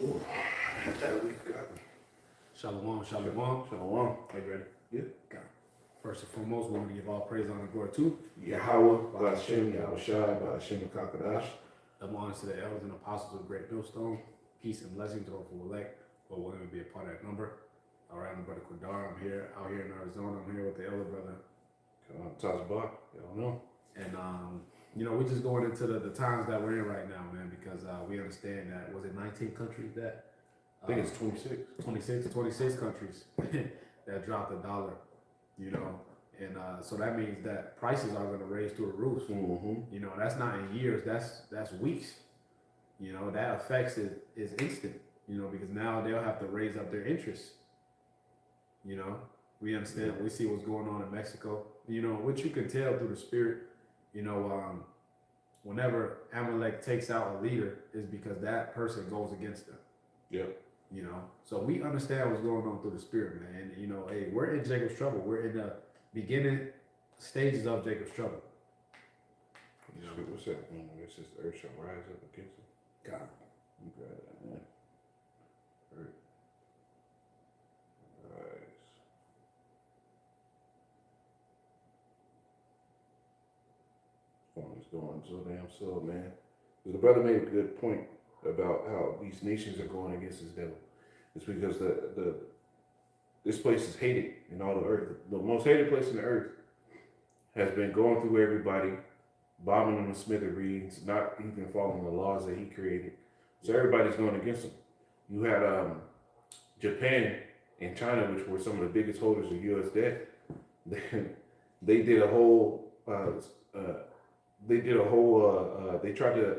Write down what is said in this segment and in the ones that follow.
Ooh, that we got. Shalom, shalom. Shalom. Are you ready? Yeah. God. First and foremost, we want to give all praise, honor, and glory to Yahweh, Ba'ashem, Yahweh Shai, Ba'ashem, Kakadash. Double honors to the elders and apostles of Great Millstone. Peace and blessings to all who elect, but willing to be a part of that number. All right, I'm Brother Kudar. I'm here, out here in Arizona. I'm here with the elder brother. Tazbah, y'all know. And, we're just going into the times that we're in right now, man, because we understand that, was it 19 countries that? I think it's 26. 26 countries that dropped the dollar, and so that means that prices are going to raise through the roof. Mm-hmm. That's not in years, that's weeks. That affects it is instant, because now they'll have to raise up their interest. We understand, we see what's going on in Mexico, which you can tell through the spirit, whenever Amalek takes out a leader is because that person goes against them. Yep. So we understand what's going on through the spirit, man. And, hey, we're in Jacob's trouble. We're in the beginning stages of Jacob's trouble. What's that? It says the earth shall rise up against it. God. You got it, man. Earth. Rise. Phone is going so damn slow, man. The brother made a good point about how these nations are going against this devil. It's because this place is hated in all the earth. The most hated place in the earth has been going through everybody, bombing them in smithereens, not even following the laws that he created. So everybody's going against him. You had Japan and China, which were some of the biggest holders of U.S. debt. They did a whole. They tried to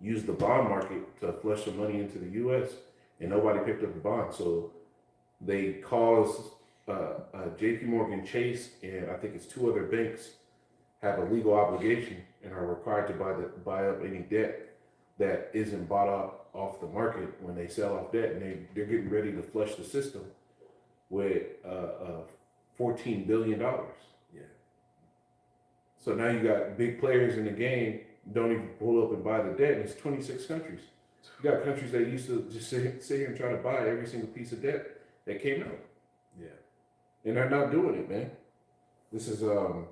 use the bond market to flush some money into the U.S. and nobody picked up the bond. So they caused J.P. Morgan Chase and I think it's two other banks have a legal obligation and are required to buy up any debt that isn't bought up off the market when they sell off debt, and they're getting ready to flush the system with $14 billion. Yeah. So now you got big players in the game don't even pull up and buy the debt, and it's 26 countries. You got countries that used to just sit here and try to buy every single piece of debt that came out. Yeah. And they're not doing it, man. This is I'm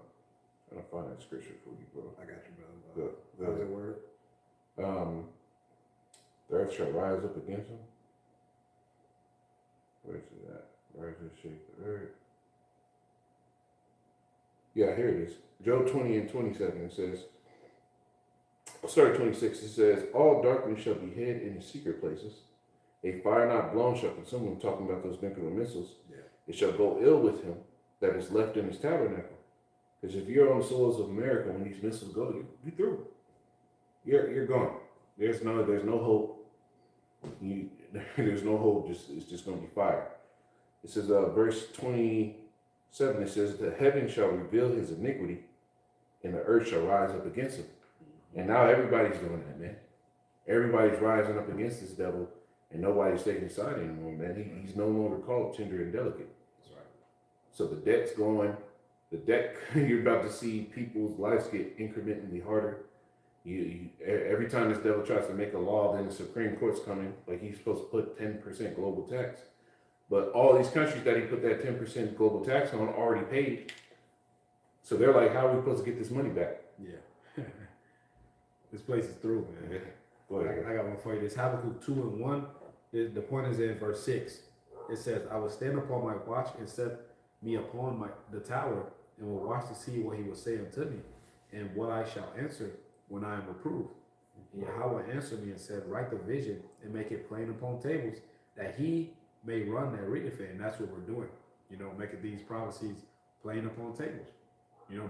trying to find that scripture for you, bro. I got you, brother. How's that word? The earth shall rise up against them. Where is it at? Rise and shake the earth. Yeah, here it is. Job 20 and 27, it says, I'll start at 26, it says, all darkness shall be hid in the secret places. A fire not blown shall consume him, talking about those nuclear missiles. Yeah. It shall go ill with him that is left in his tabernacle. Because if you're on the soils of America, when these missiles go to you, you're through. You're gone. There's no hope. There's no hope. It's just going to be fire. It says, verse 27. It says, the heaven shall reveal his iniquity, and the earth shall rise up against him. And now everybody's doing that, man. Everybody's rising up against this devil, and nobody's taking his side anymore, man. He's no longer called tender and delicate. That's right. So the debt's going. The debt, you're about to see people's lives get incrementally harder. Every time this devil tries to make a law, then the Supreme Court's coming, like he's supposed to put 10% global tax. But all these countries that he put that 10% global tax on already paid. So they're like, how are we supposed to get this money back? Yeah. This place is through, man. Yeah. I got one for you. This Habakkuk 2 and 1. The point is in verse 6. It says, I will stand upon my watch and set me upon the tower, and will watch to see what he will say unto me, and what I shall answer when I am reproved. And Yahweh answered me and said, write the vision and make it plain upon tables, that he may run that readeth it. And that's what we're doing. Making these prophecies plain upon tables.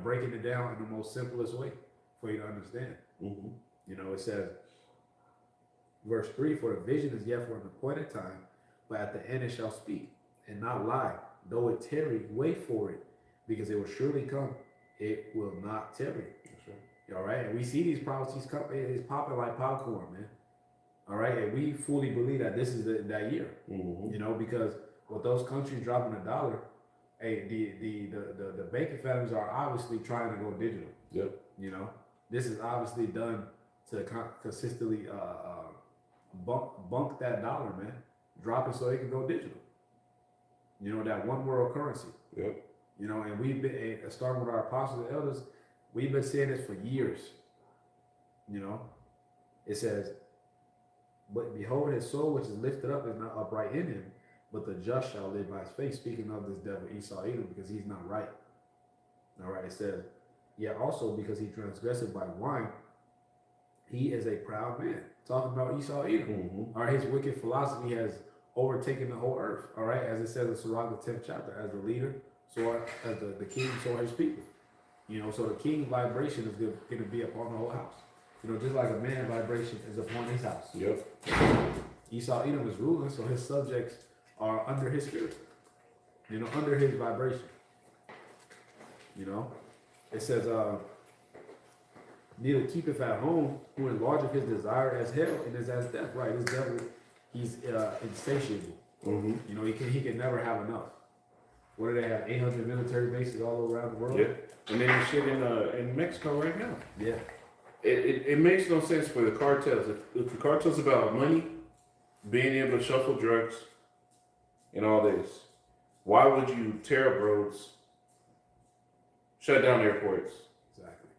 Breaking it down in the most simplest way for you to understand. Mm-hmm. It says, verse 3, for the vision is yet for an appointed time, but at the end it shall speak and not lie. Though it tarry, wait for it, because it will surely come. It will not tarry. That's right. All right. And we see these prophecies come. It's popping like popcorn, man. All right. And we fully believe that this is that year. Mm-hmm. Because with those countries dropping a dollar, hey, the banking families are obviously trying to go digital. Yep. This is obviously done to consistently bunk that dollar, man. Drop it so it can go digital. You know, that one world currency. Yep. You know, and we've been starting with our apostles and elders. We've been saying this for years. You know, it says, "But behold, his soul which is lifted up is not upright in him, but the just shall live by his faith." Speaking of this devil Esau Edom, because he's not right. All right, it says, "Yet also because he transgressed by wine, he is a proud man." Talking about Esau Edom. Mm-hmm. All right, his wicked philosophy has overtaken the whole earth. All right, as it says in Sirach, the 10th chapter, as the leader, so as the king, so are his people. You know, so the king's vibration is going to be upon the whole house. You know, just like a man's vibration is upon his house. Yep. Esau Edom is ruling, so his subjects are under his spirit. You know, under his vibration. You know, it says, "Neither keepeth at home, who enlargeth his desire as hell and is as death." Right, this devil, he's insatiable. Mm-hmm. You know, he can never have enough. What do they have? 800 military bases all around the world. Yeah. And then there's shit in Mexico right now. Yeah. It makes no sense for the cartels. If the cartels about money, being able to shuffle drugs, and all this, why would you tear up roads, shut down airports, Exactly.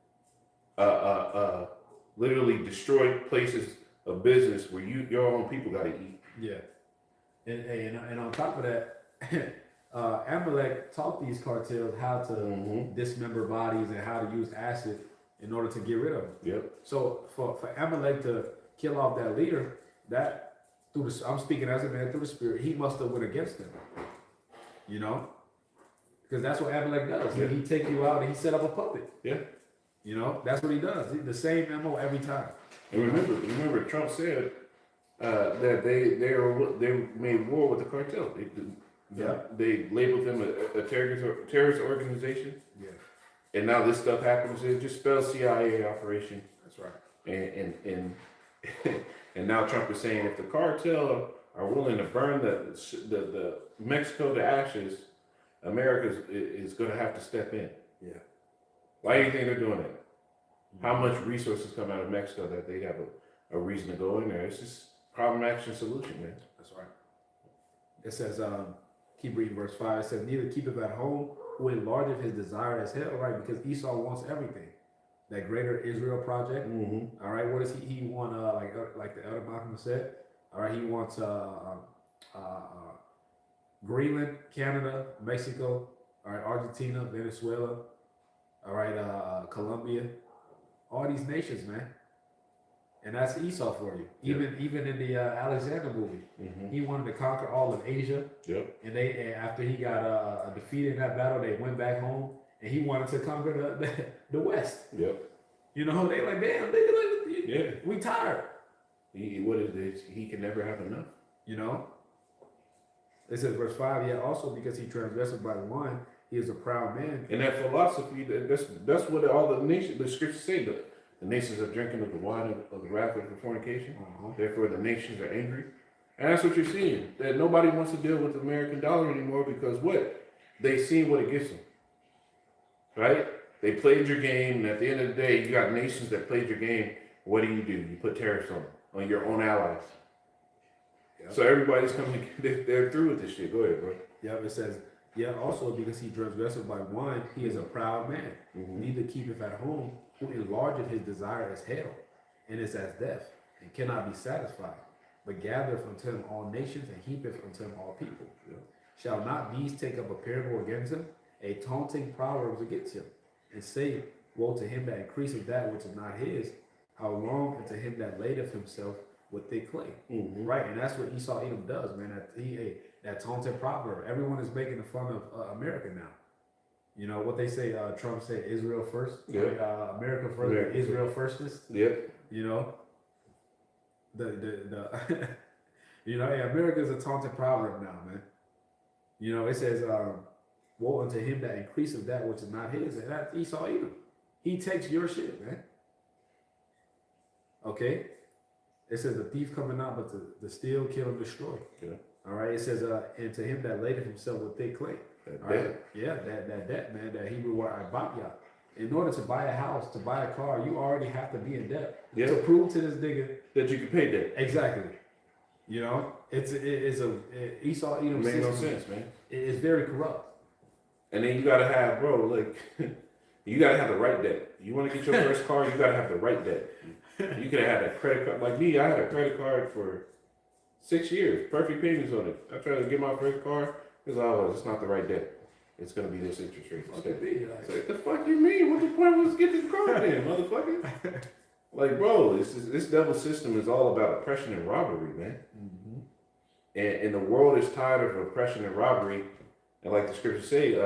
literally destroy places of business where your own people got to eat? Yeah. And on top of that, Amalek taught these cartels how to dismember bodies and how to use acid in order to get rid of them. Yep. So for Amalek to kill off that leader, that I'm speaking as a man through the spirit, he must have went against them. You know? Because that's what Amalek does. Yeah. He take you out and he set up a puppet. Yeah. You know, that's what he does. The same MO every time. And remember, Trump said that they made war with the cartel. They labeled them a terrorist organization. Yeah. And now this stuff happens. It just spells CIA operation. That's right. And and now Trump is saying if the cartel are willing to burn the Mexico to ashes, America is going to have to step in. Yeah. Why do you think they're doing that? How much resources come out of Mexico that they have a reason to go in there? It's just problem, action, solution, man. That's right. It says, keep reading verse 5. It says, "Neither keepeth at home, who enlargeth his desire as hell," right? Because Esau wants everything. That greater Israel project. Mm-hmm. All right, what does he want? Like the Elder Malcolm said. All right, he wants Greenland, Canada, Mexico. All right, Argentina, Venezuela. All right, Colombia. All these nations, man. And that's Esau for you. Even in the Alexander movie, he wanted to conquer all of Asia. Yep. And after he got defeated in that battle, they went back home, and he wanted to conquer the West. Yep. You know, they like, damn, we tired. What is this? He can never have enough. You know. It says verse 5. "Yet also because he transgressed by wine, he is a proud man." And that philosophy, that's what all the scriptures say. The nations are drinking of the wine of the wrath of the fornication. Therefore, the nations are angry. And that's what you're seeing. That nobody wants to deal with the American dollar anymore because what? They see what it gets them. Right? They played your game, and at the end of the day, you got nations that played your game. What do? You put tariffs on your own allies. Yep. So everybody's coming, they're through with this shit. Go ahead, bro. Yeah, it says, "Yet also because he transgressed by wine, he is a proud man. Neither keepeth at home, who enlargeth his desire as hell, and is as death, and cannot be satisfied, but gathereth unto him all nations, and heapeth unto him all people. Yeah. Shall not these take up a parable against him, a taunting proverbs against him, and say, Woe to him that increaseth that which is not his, how long unto him that ladeth himself with thick clay." Right, and that's what Esau Edom does, man. That taunting proverb. Everyone is making fun of America now. You know what they say? Trump said, "Israel first." Yeah. America first. America. Israel firstest. Yep. You know. The you know, hey, America is a taunting proverb now, man. You know, it says, "Woe unto him that increaseth that which is not his," and that's Esau Edom. He takes your shit, man. Okay. It says, "The thief coming not but to steal, kill, and destroy." Yeah. All right. It says, "And to him that ladeth himself with thick clay." That right? Yeah, that debt, man. That Hebrew word "ibaya." In order to buy a house, to buy a car, you already have to be in debt to prove to this nigga that you can pay that. Exactly. You know, Esau Edom It made no system sense, man. is very corrupt. And then you gotta have, bro, like, you gotta have the right debt. You want to get your first car, you gotta have the right debt. You could have had a credit card. Like me, I had a credit card for 6 years, perfect payments on it. I tried to get my first car, it's not the right debt. It's gonna be this interest rate. What could be like? So what the fuck you mean? What the point was to get this car then, motherfucker? Like, bro, this devil system is all about oppression and robbery, man. Mm-hmm. And the world is tired of oppression and robbery. And like the scriptures say,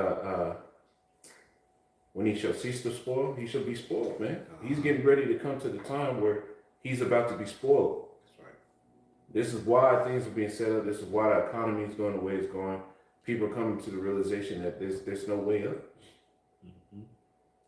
when he shall cease to spoil, he shall be spoiled, man. He's getting ready to come to the time where he's about to be spoiled. That's right. This is why things are being set up. This is why the economy is going the way it's going. People are coming to the realization that there's no way up. Mm-hmm.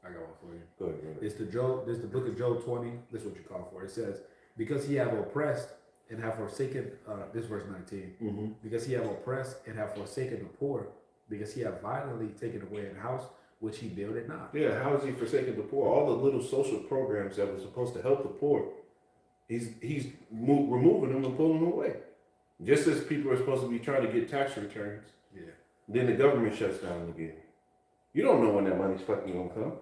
I got one for you. Go ahead, brother. This the book of Job 20. This is what you call for. It says, because he have oppressed and have forsaken, this verse 19, Mm-hmm. because he have oppressed and have forsaken the poor, because he have violently taken away an house which he builded not. Yeah, how is he forsaking the poor? All the little social programs that were supposed to help the poor, he's removing them and pulling them away. Just as people are supposed to be trying to get tax returns, Yeah. then the government shuts down again. You don't know when that money's fucking gonna come.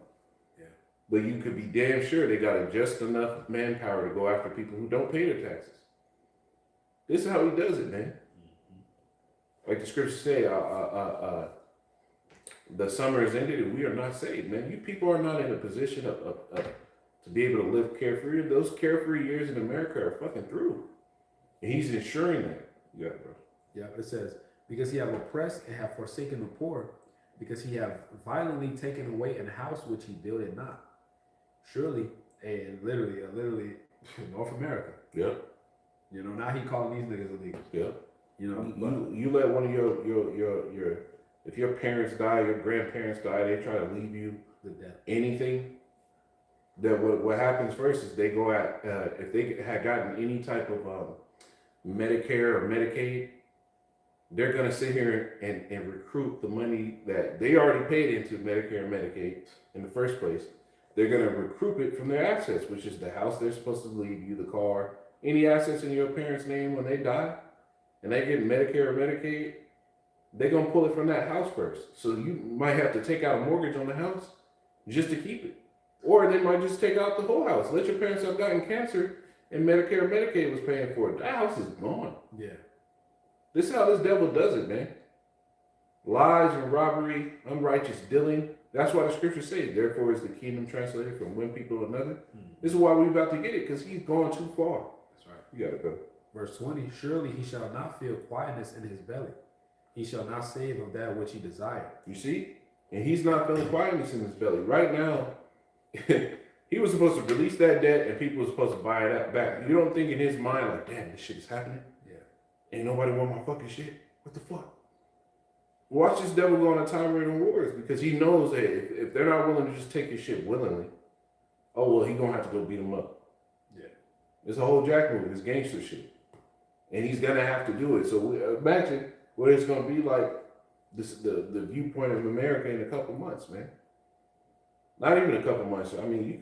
Yeah. But you could be damn sure they got just enough manpower to go after people who don't pay their taxes. This is how he does it, man. Mm-hmm. Like the scriptures say, the summer is ended and we are not saved, man. You people are not in a position to be able to live carefree. Those carefree years in America are fucking through. And he's ensuring that. Yeah, bro. Yeah, it says, because he have oppressed and have forsaken the poor, because he have violently taken away an house which he builded not. Surely, and literally, North America. Yep. You know, now he calling these niggas illegal. Yep. You know, You let one of your if your parents die, your grandparents die, they try to leave you the death. anything. That what happens first is they go at if they had gotten any type of Medicare or Medicaid, they're gonna sit here and recruit the money that they already paid into Medicare and Medicaid in the first place. They're gonna recruit it from their assets, which is the house they're supposed to leave you, the car, any assets in your parents' name when they die, and they get Medicare or Medicaid. They're gonna pull it from that house first. So you might have to take out a mortgage on the house just to keep it. Or they might just take out the whole house. Let your parents have gotten cancer and Medicare and Medicaid was paying for it. That house is gone. Yeah. This is how this devil does it, man. Lies and robbery, unrighteous dealing. That's why the scriptures say, therefore is the kingdom translated from one people to another. This is why we're about to get it, because he's gone too far. That's right. You gotta go. Verse 20, surely he shall not feel quietness in his belly. He shall not save of that which he desired. You see? And he's not feeling quietness in his belly. Right now, he was supposed to release that debt and people were supposed to buy it back. You don't think in his mind, like, damn, this shit is happening? Yeah. Ain't nobody want my fucking shit. What the fuck? Watch this devil go on a tirade of wars because he knows that if they're not willing to just take his shit willingly, oh, well, he gonna have to go beat them up. Yeah. It's a whole jack move, it's gangster shit. And he's gonna have to do it. So imagine what it's gonna be like the viewpoint of America in a couple months, man. Not even a couple months. I mean, you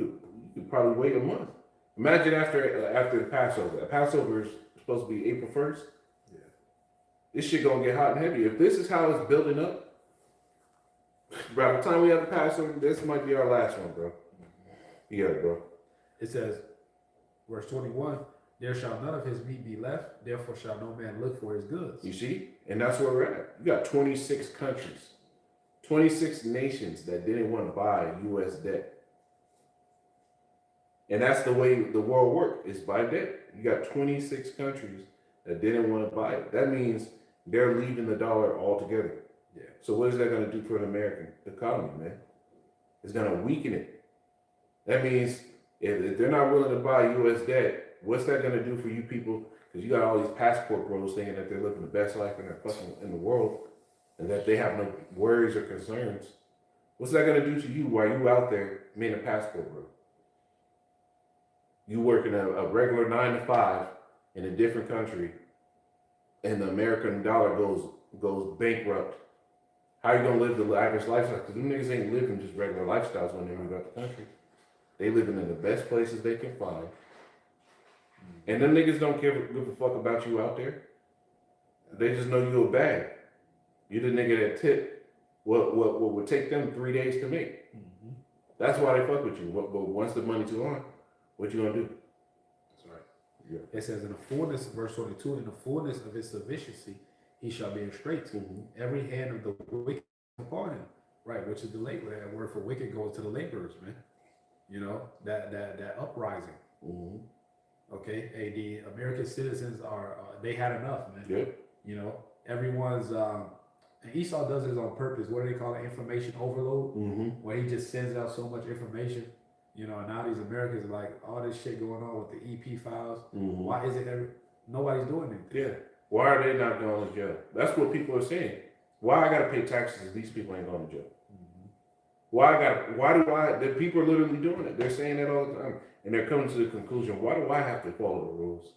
could probably wait a month. Imagine after the Passover. Passover is supposed to be April 1st. Yeah. This shit gonna get hot and heavy. If this is how it's building up, by the time we have the Passover, this might be our last one, bro. Yeah, bro. It says, verse 21, there shall none of his meat be left, therefore shall no man look for his goods. You see? And that's where we're at. You got 26 countries, 26 nations that didn't want to buy U.S. debt. And that's the way the world works, is by debt. You got 26 countries that didn't want to buy it. That means they're leaving the dollar altogether. Yeah. So what is that going to do for an American economy, man? It's going to weaken it. That means if they're not willing to buy U.S. debt, what's that going to do for you people? Because you got all these passport bros thinking that they're living the best life in the world and that they have no worries or concerns. What's that going to do to you while you out there being a passport bro? You working a regular 9 to 5 in a different country and the American dollar goes bankrupt. How you going to live the average lifestyle? Because them niggas ain't living just regular lifestyles when they move out the country. They living in the best places they can find. And them niggas don't give a fuck about you out there. They just know you a bag. You the nigga that tip what would take them 3 days to make. Mm-hmm. That's why they fuck with you. But once the money too on, what you gonna do? That's right. Yeah. It says in the fullness, verse 22, in the fullness of his sufficiency, he shall be in straits. Mm-hmm. Every hand of the wicked upon him. Right, which is the labor. That word for wicked goes to the laborers, man. You know, that uprising. Mm-hmm. Okay, hey, the American citizens are they had enough, man. Yep. You know, everyone's and Esau does this on purpose. What do they call it? Information overload. Mm-hmm. Where he just sends out so much information. You know, and now these Americans are like all this shit going on with the EP files. Mm-hmm. Why is it nobody's doing anything? Yeah. Why are they not going to jail? That's what people are saying. Why I gotta pay taxes if these people ain't going to jail? Mm-hmm. The people are literally doing it. They're saying that all the time. And they're coming to the conclusion, why do I have to follow the rules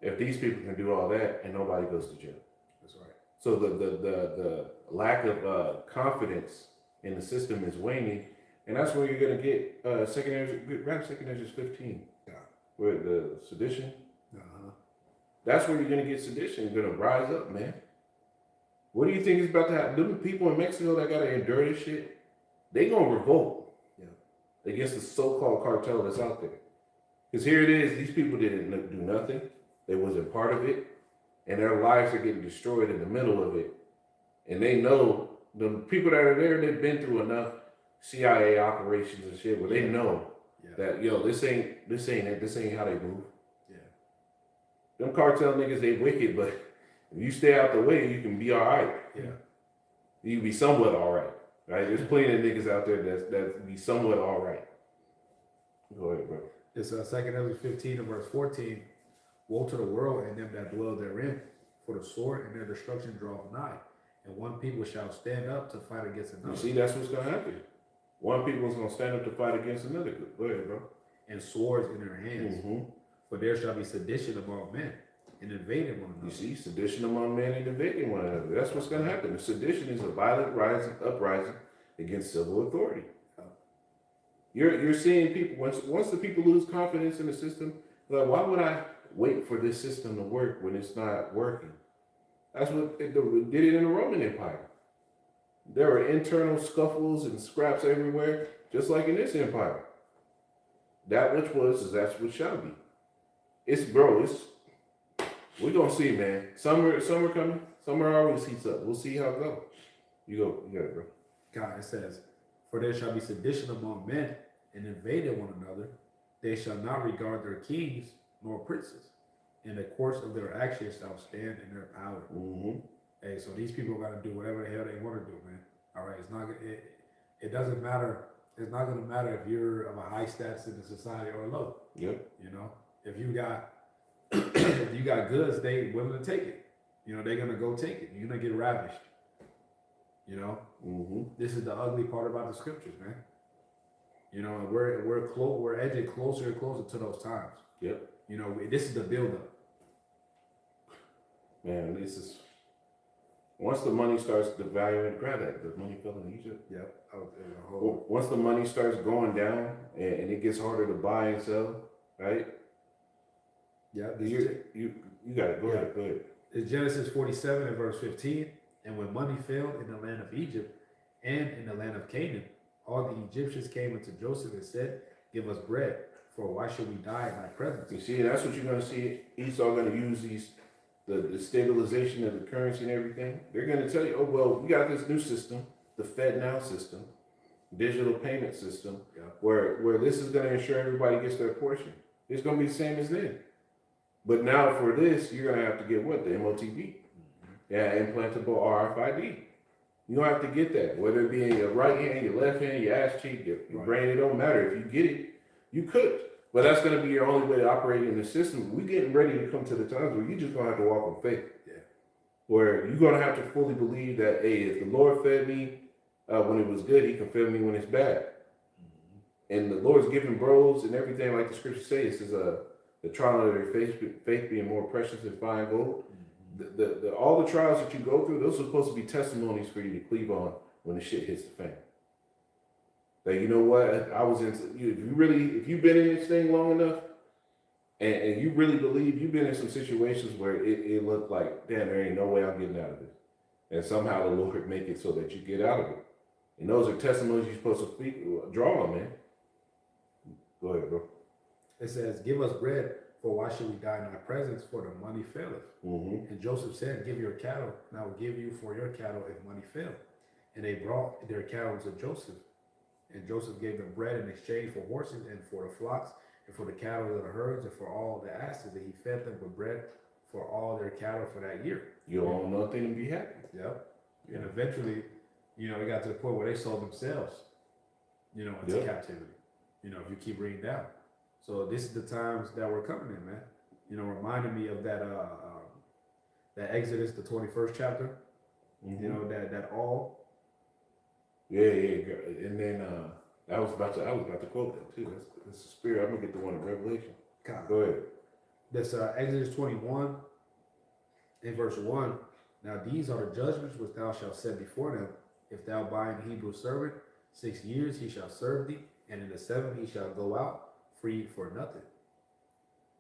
if these people can do all that and nobody goes to jail? That's right. So the lack of confidence in the system is waning, and that's where you're gonna get second 15. Yeah. With the sedition. Uh-huh. That's where you're gonna get sedition. You're gonna rise up, man. What do you think is about to happen? Them people in Mexico that gotta endure this shit, they gonna revolt. Against the so-called cartel that's out there. Because here it is, these people didn't do nothing. They wasn't part of it. And their lives are getting destroyed in the middle of it. And they know, the people that are there, they've been through enough CIA operations and shit where they know that, yo, this ain't how they move. Yeah. Them cartel niggas, they wicked, but if you stay out the way, you can be all right. Yeah. You can be somewhat all right. Right? There's plenty of niggas out there that be somewhat all right. Go ahead, bro. It's 2 Ezra 15 and verse 14. Woe to the world and them that dwell therein, for the sword and their destruction draweth nigh. And one people shall stand up to fight against another. You see, that's what's going to happen. One people is going to stand up to fight against another. Go ahead, bro. And swords in their hands. Mm-hmm. For there shall be sedition among men, and invading one another. You see, sedition among men and invading one another. That's what's going to happen. The sedition is a violent uprising against civil authority. You're seeing people, once the people lose confidence in the system, they're like, why would I wait for this system to work when it's not working? That's what they did it in the Roman Empire. There were internal scuffles and scraps everywhere, just like in this empire. That which was is that's what shall be. We're gonna see, man. Summer coming. Summer always heats up. We'll see how it goes. You got it, bro. God, it says, for there shall be sedition among men, and invading one another. They shall not regard their kings nor princes. In the course of their actions shall stand in their power. Mm-hmm. Hey, so these people got to do whatever the hell they want to do, man. All right, it doesn't matter. It's not going to matter if you're of a high status in the society or low. Yep. You know, if you got goods, they willing to take it. You know, they're gonna go take it. You're gonna get ravished. You know, This is the ugly part about the scriptures, man. You know, and we're edging closer and closer to those times. Yep. You know, this is the buildup. Man, this is once the money starts devaluing. Grab that. The money fell in Egypt. Yep. Once the money starts going down and it gets harder to buy and sell, right? Yeah. You got it. Go ahead. Go ahead. It's Genesis 47 and verse 15. And when money failed in the land of Egypt and in the land of Canaan, all the Egyptians came unto Joseph and said, give us bread, for why should we die in thy presence? You see, that's what you're going to see. Esau going to use the stabilization of the currency and everything. They're going to tell you, oh, well, we got this new system, the Fed Now system, digital payment system, where this is going to ensure everybody gets their portion. It's going to be the same as then. But now for this, you're going to have to get what? The MOTB. Yeah, implantable RFID. You don't have to get that, whether it be in your right hand, your left hand, your ass cheek, your brain, it don't matter. If you get it, you could. But that's going to be your only way to operate in the system. We're getting ready to come to the times where you're just going to have to walk on faith. Yeah. Where you're going to have to fully believe that, hey, if the Lord fed me when it was good, he can feed me when it's bad. And the Lord's giving bros and everything, like the scripture says, is the trial of their faith being more precious than fine gold. All the trials that you go through, those are supposed to be testimonies for you to cleave on when the shit hits the fan. Like, you know what? If you've been in this thing long enough, And you really believe you've been in some situations where it looked like, damn, there ain't no way I'm getting out of this. And somehow the Lord make it so that you get out of it. And those are testimonies you're supposed to draw on, man. Go ahead, bro. It says, give us bread, for why should we die in thy presence? For the money faileth. Mm-hmm. And Joseph said, give your cattle, and I will give you for your cattle if money fail. And they brought their cattle to Joseph. And Joseph gave them bread in exchange for horses and for the flocks and for the cattle of the herds and for all the asses. And he fed them with bread for all their cattle for that year. You don't own nothing and be happy. Yep. And eventually, it got to the point where they sold themselves, into captivity. If you keep reading down. So this is the times that we're coming in, man. Reminding me of that that Exodus, the 21st chapter. Mm-hmm. That all. Yeah. And then I was about to quote that too. That's the spirit. I'm gonna get the one in Revelation. God. Go ahead. That's Exodus 21 in verse 1. Now these are the judgments which thou shalt set before them. If thou bind a Hebrew servant 6 years, he shall serve thee, and in the 7th he shall go out free for nothing.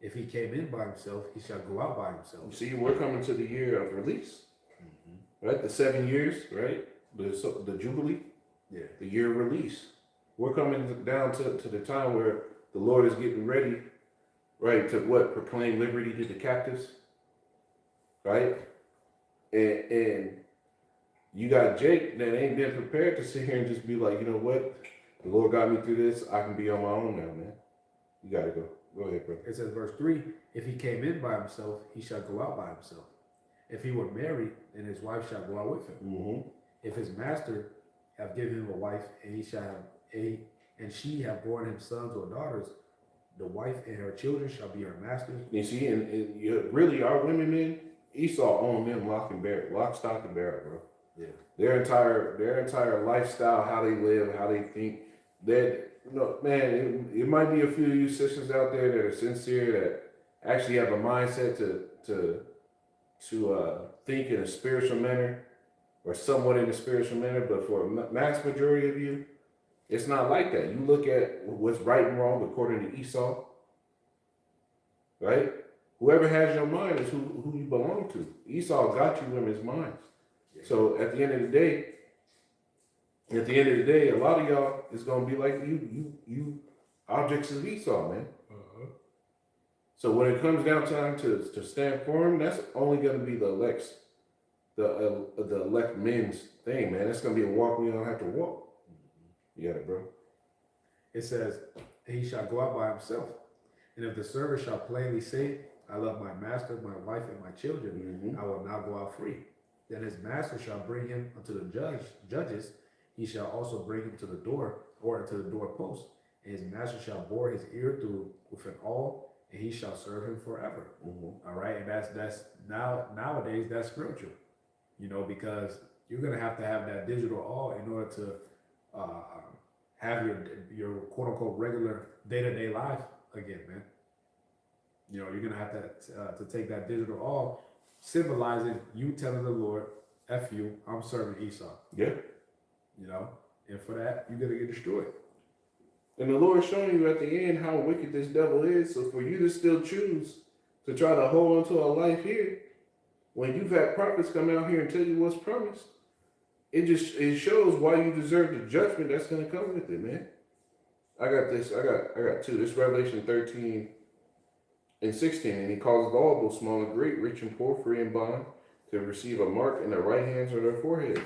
If he came in by himself, he shall go out by himself. You see, we're coming to the year of release, right? The 7 years, right? The Jubilee, the year of release. We're coming down to the time where the Lord is getting ready, right, to proclaim liberty to the captives, right? And you got Jake that ain't been prepared to sit here and just be like, you know what? The Lord got me through this. I can be on my own now, man. You got to go. Go ahead, bro. It says, verse 3, if he came in by himself, he shall go out by himself. If he were married, then his wife shall go out with him. Mm-hmm. If his master have given him a wife, and she have borne him sons or daughters, the wife and her children shall be her masters. You see, and really, our women, men, Esau owned them lock, stock, and barrel, bro. Yeah. Their entire lifestyle, how they live, how they think. That man, it might be a few of you sisters out there that are sincere, that actually have a mindset to think in a spiritual manner, or somewhat in a spiritual manner. But for a mass majority of you, it's not like that. You look at what's right and wrong according to Esau, right? Whoever has your mind is who you belong to. Esau got you in his mind. So at the end of the day, a lot of y'all is gonna be like you objects of Esau, man. Uh-huh. So when it comes down time to stand for him, that's only gonna be the elect men's thing, man. It's gonna be a walk we don't have to walk. You got it, bro. It says, he shall go out by himself. And if the servant shall plainly say, I love my master, my wife, and my children, I will not go out free. Then his master shall bring him unto the judges. He shall also bring him to the door, or to the doorpost. And his master shall bore his ear through with an awl, and he shall serve him forever. All right, and that's nowadays that's spiritual, because you're gonna have to have that digital awl in order to have your quote unquote regular day-to-day life again, man. You're gonna have to take that digital awl, symbolizing you telling the Lord, F you, I'm serving Esau. Yeah. And for that, you're going to get destroyed. And the Lord's showing you at the end how wicked this devil is. So for you to still choose to try to hold on to a life here, when you've had prophets come out here and tell you what's promised, it shows why you deserve the judgment that's going to come with it, man. I got two. This Revelation 13 and 16, and he causes all, both small and great, rich and poor, free and bond, to receive a mark in their right hands or their foreheads,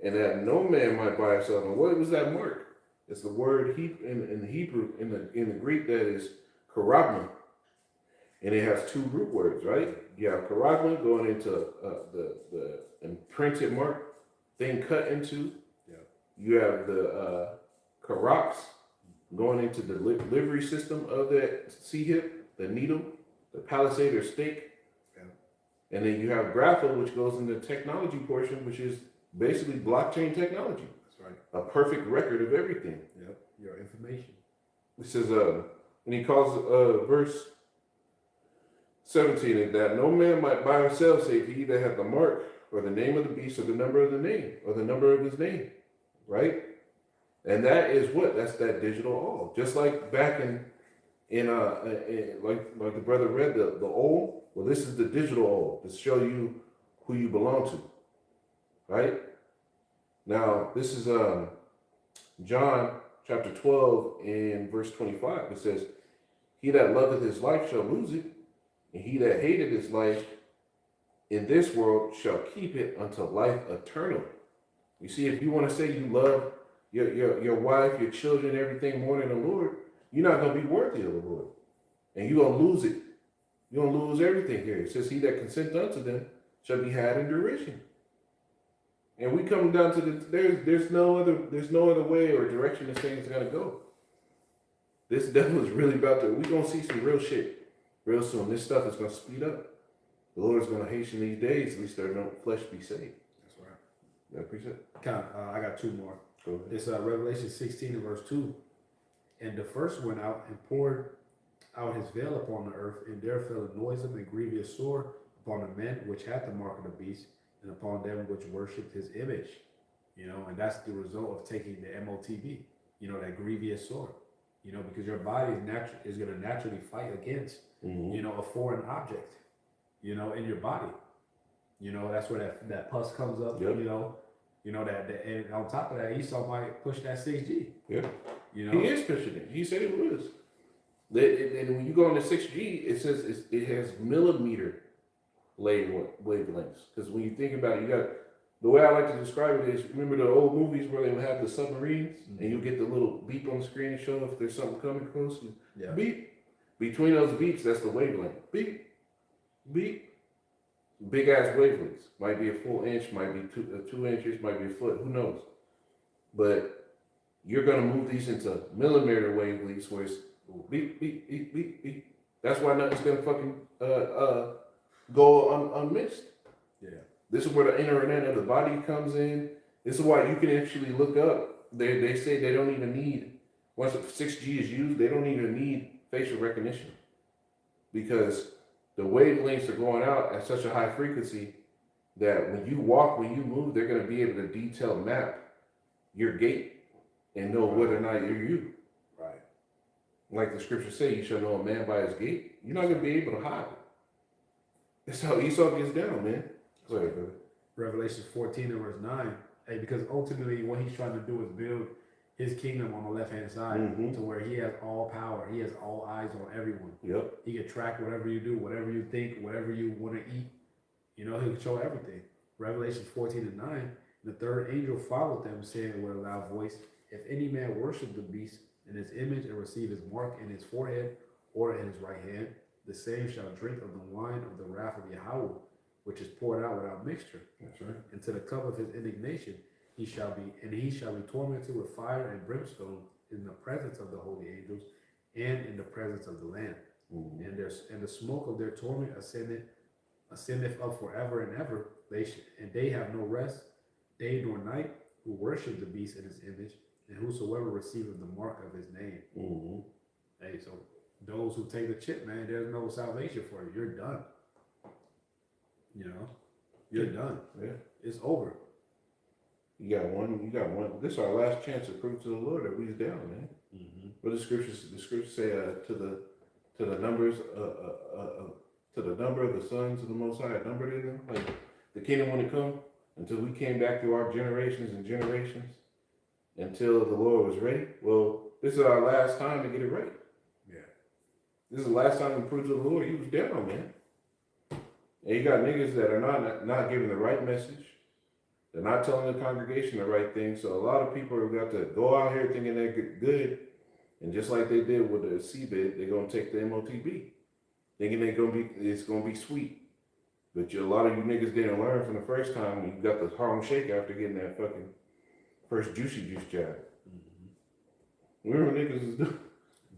and that no man might buy himself. And what was that mark? It's the word in the Hebrew, in the Greek, that is charagma, and it has two root words, right? You have charagma going into the imprinted mark, thing cut into. Yeah. You have the charax going into the delivery system of that C-hip, the needle, the palisade or stake. And then you have grapha, which goes into the technology portion, which is basically blockchain technology. That's right. A perfect record of everything. Yep. Your information. It says, and he calls verse 17, that no man might buy or sell, save he that hath the mark, or the name of the beast, or the number of the name, or the number of his name. Right? And that is what? That's that digital all. Just like back in And like the brother read the old. Well, this is the digital old to show you who you belong to, right? Now this is John chapter 12 and verse 25. It says, "He that loveth his life shall lose it, and he that hated his life in this world shall keep it unto life eternal." You see, if you want to say you love your wife, your children, everything more than the Lord, you're not going to be worthy of the Lord. And you're going to lose it. You're going to lose everything here. It says, "He that consent unto them shall be had in derision." And we come down to there's no other way or direction this thing's going to go. This devil is really about to, we're going to see some real shit real soon. This stuff is going to speed up. The Lord's going to hasten these days, at least their flesh be saved. That's right. Yeah, appreciate it. I got two more. Go ahead. It's Revelation 16 and verse 2. "And the first went out and poured out his veil upon the earth, and there fell a noisome and grievous sore upon the men which had the mark of the beast, and upon them which worshipped his image." You know, and that's the result of taking the MOTB, you know, that grievous sore. You know, because your body is going to naturally fight against, you know, a foreign object, you know, in your body. You know, that's where that pus comes up, Yep. you know, and on top of that, Esau might push that 6G. Yeah. You know, He is pushing it. He said it was. And when you go on the 6G, it says it has millimeter wavelengths. Because when you think about it, you got, the way I like to describe it is, remember the old movies where they would have the submarines and you get the little beep on the screen and show if there's something coming close? Yeah. Beep. Between those beeps, that's the wavelength. Beep. Beep. Big ass wavelengths. Might be a full inch, might be 2 inches, might be a foot, who knows? But you're going to move these into millimeter wavelengths where it's beep, beep, beep, beep, beep. That's why nothing's going to fucking go unmissed. Yeah. This is where the internet of the body comes in. This is why you can actually look up. They say they don't even need, once 6G is used, they don't even need facial recognition. Because the wavelengths are going out at such a high frequency that when you walk, when you move, they're going to be able to detail map your gait and know whether or not you're you. Right. Like the scriptures say, you shall know a man by his gait. You're not going to be able to hide it. That's how Esau gets down, man. Go ahead, brother. Revelation 14 and verse 9. Hey, because ultimately what he's trying to do is build his kingdom on the left-hand side to where he has all power. He has all eyes on everyone. Yep. He can track whatever you do, whatever you think, whatever you want to eat. You know, he'll control everything. Revelation 14 and 9. The third angel followed them, saying with a loud voice, "If any man worship the beast in his image and receive his mark in his forehead or in his right hand, the same shall drink of the wine of the wrath of Yahweh, which is poured out without mixture. That's right. And to the cup of his indignation he shall be tormented with fire and brimstone in the presence of the holy angels and in the presence of the Lamb. And the smoke of their torment ascendeth up forever and ever. They have no rest, day nor night, who worship the beast in his image, and whosoever receiveth the mark of his name." Hey, so those who take the chip, man, there's no salvation for you. You're done. You know, you're done. Yeah. It's over. You got one. This is our last chance to prove to the Lord that we's down, man. But the scriptures say to the numbers to the number of the sons of the Most High, numbered in them. Like the kingdom wouldn't come until we came back through our generations and generations until the Lord was ready. Well, this is our last time to get it right. Yeah. This is the last time to prove to the Lord he was down, man. And you got niggas that are not giving the right message. They're not telling the congregation the right thing. So a lot of people have got to go out here thinking they're good. And just like they did with the CBID, they're going to take the MOTB. Thinking it's going to be sweet. But a lot of you niggas didn't learn from the first time when you got the Harlem Shake after getting that fucking first Juicy Juice jab. Remember niggas was doing?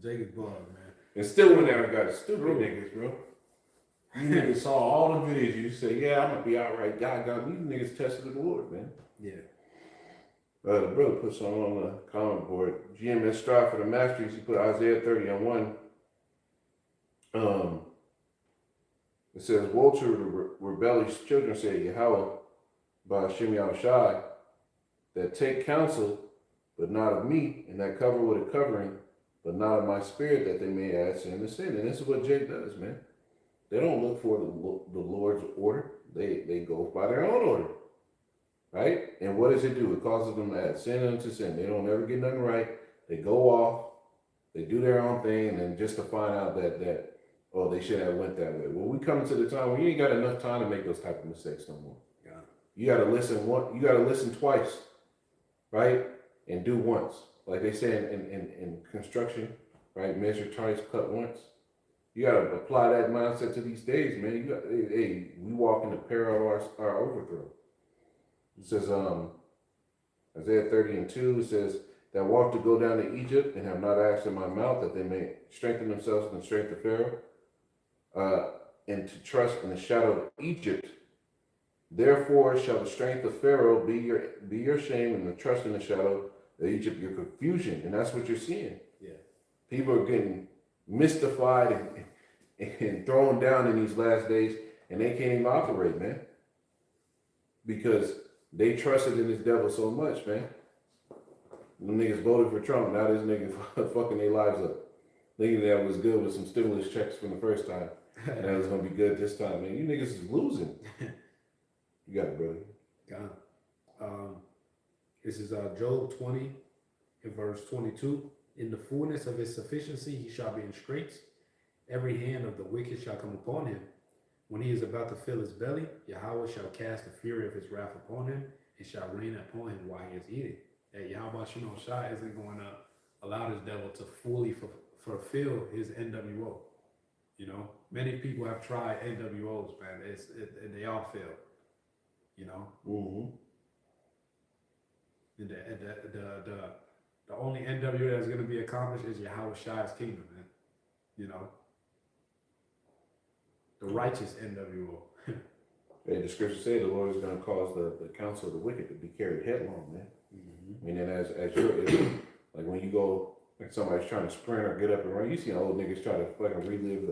Jacob's bug, man. And still went out and got stupid niggas, bro. You niggas saw all the videos. You say, yeah, I'm going to be all right. God, these niggas tested the Lord, man. Yeah. The brother put something on the comment board. GMS strive for the masteries. He put Isaiah 30 and 1. It says, "Woe to the rebellious children, say Yahweh, by Gms AZ, that take counsel, but not of me, and that cover with a covering, but not of my spirit, that they may add sin to sin. And this is what Jake does, man. They don't look for the Lord's order. They go by their own order, right? And what does it do? It causes them to add sin unto sin. They don't ever get nothing right. They go off, they do their own thing, and then just to find out that oh, they should have went that way. Well, we come to the time where you ain't got enough time to make those type of mistakes no more. Yeah. You got to listen you got to listen twice, right? And do once. Like they say in construction, right? Measure twice, cut once. You got to apply that mindset to these days, man. Hey, we walk in the peril of our overthrow. It says, Isaiah 30:2, it says, that walk to go down to Egypt and have not asked in my mouth, that they may strengthen themselves in the strength of Pharaoh, and to trust in the shadow of Egypt. Therefore shall the strength of Pharaoh be your shame, and the trust in the shadow of Egypt your confusion. And that's what you're seeing. Yeah. People are getting mystified and thrown down in these last days, and they can't even operate, man. Because they trusted in this devil so much, man. Them niggas voted for Trump. Now this nigga fucking their lives up. Thinking that was good with some stimulus checks from the first time. And that was going to be good this time, man. You niggas is losing. You got it, brother. God. This is Job 20 in verse 22. In the fullness of his sufficiency he shall be in straits. Every hand of the wicked shall come upon him. When he is about to fill his belly, Yahweh shall cast the fury of his wrath upon him, and shall rain upon him while he is eating. That Yahweh CHi isn't going to allow this devil to fully fulfill his NWO. You know, many people have tried NWOs, man. And they all fail. You know. Mm-hmm. And the only NWO that's going to be accomplished is Yahweh CHi's kingdom, man. You know. The righteous NWO. Hey, the scripture say the Lord is going to cause the counsel of the wicked to be carried headlong, man. Mm-hmm. Meaning as you're like when you go, like somebody's trying to sprint or get up and run, you see old niggas try to fucking relive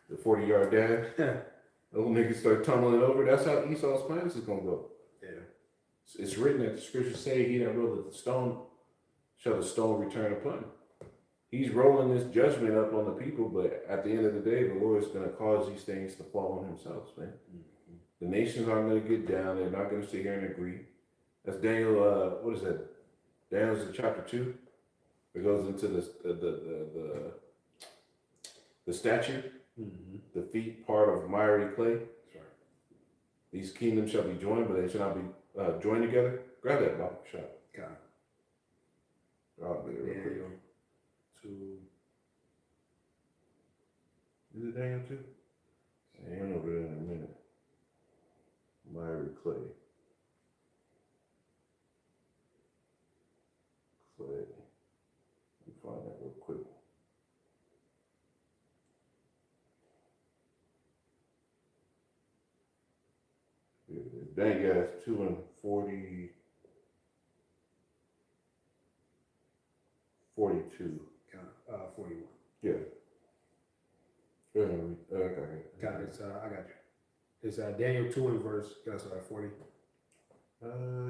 the 40-yard dash. Old niggas start tumbling over. That's how Esau's plans is going to go. Yeah. It's written that the scriptures say he that rolleth the stone shall the stone return upon him. He's rolling this judgment up on the people, but at the end of the day, the Lord is going to cause these things to fall on himself, man. Mm-hmm. The nations aren't going to get down. They're not going to sit here and agree. That's Daniel, what is that? Daniel's in chapter 2. It goes into the statue, mm-hmm. the feet part of miry clay. That's right. These kingdoms shall be joined, but they shall not be joined together. Grab that Bible shot. God. I'll be there real quick. 2. Is it Daniel 2? Hang over there in a minute. Miry clay. Let me find that real quick. Dang, yeah, it's 2 and 40, 42. 41. Yeah. Okay. God, it's I got you. It's Daniel 2 and verse. That's 40.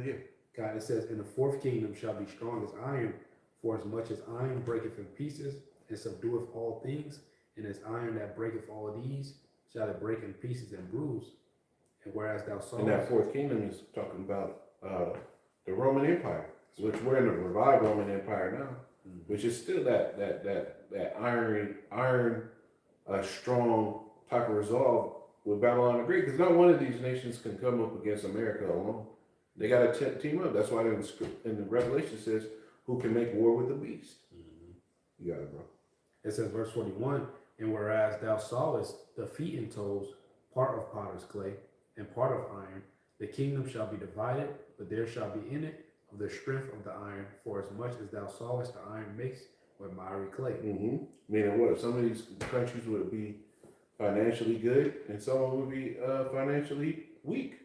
Yeah. God, it says, "In the fourth kingdom shall be strong as iron, for as much as iron breaketh in pieces, and subdueth all things, and as iron that breaketh all these, shall it break in pieces and bruise. And whereas thou sawest..." And that fourth kingdom is talking about the Roman Empire, which we're in the revived Roman Empire now, mm-hmm. which is still that iron strong type of resolve with Babylon the Great, because not one of these nations can come up against America alone. They got to team up. That's why in the Revelation says, who can make war with the beast? Mm-hmm. You got it, bro. It says, verse 41, "And whereas thou sawest the feet and toes, part of potter's clay, and part of iron, the kingdom shall be divided, but there shall be in it of the strength of the iron, for as much as thou sawest the iron mixed with miry clay." Mm-hmm. Meaning what? Some of these countries would be financially good, and some would be financially weak.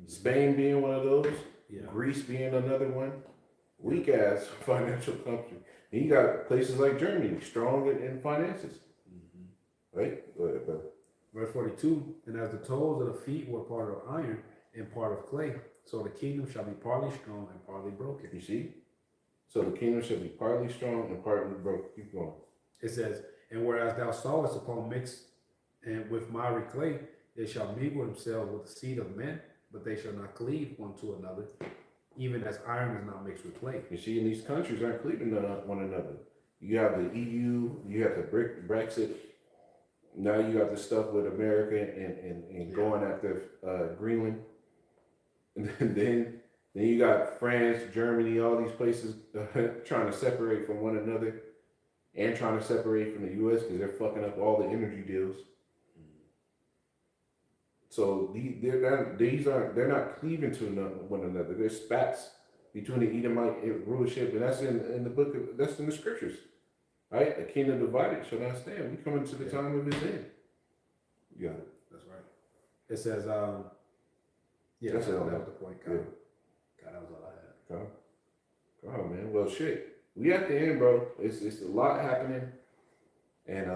Spain being one of those, yeah. Greece being another one, weak ass financial country. And you got places like Germany, strong in finances. Mm-hmm. Right? Go ahead, brother. Verse 42, "And as the toes of the feet were part of iron and part of clay, so the kingdom shall be partly strong and partly broken." You see? So the kingdom shall be partly strong and partly broken. Keep going. It says, and whereas thou sawest upon mixed and with miry clay, they shall mingle themselves with the seed of men, but they shall not cleave one to another, even as iron is not mixed with clay. You see, in these countries aren't cleaving one another. You have the EU, you have the Brexit. Now you got the stuff with America and going after Greenland, and then you got France, Germany, all these places trying to separate from one another, and trying to separate from the U.S. because they're fucking up all the energy deals. So they're not cleaving to one another. There's spats between the Edomite rulership, and that's in the book. That's in the scriptures, right? A kingdom divided shall not stand. We come into the time of his end. You got it. That's right. It says, yeah, That's that it. was the point. God, Yeah. God, that was all I had. Oh man, well shit. We at the end, bro. It's a lot happening, and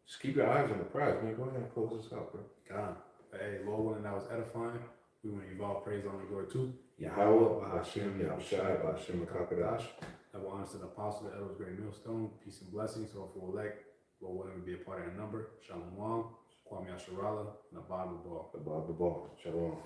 just keep your eyes on the prize, man. Go ahead and close this out, bro. God, hey, Lord willing, that was edifying. We want to give all praise, honor, and glory to Yahweh, Hashem, Yahushai, Hashem, Makakadash. That will honor to the apostle, the elders, great millstone, peace and blessings, all for elect. Lord willing, to be a part of that number. Shalom, Kwame Asharala, and Abad the ball. Above the ball. Shalom.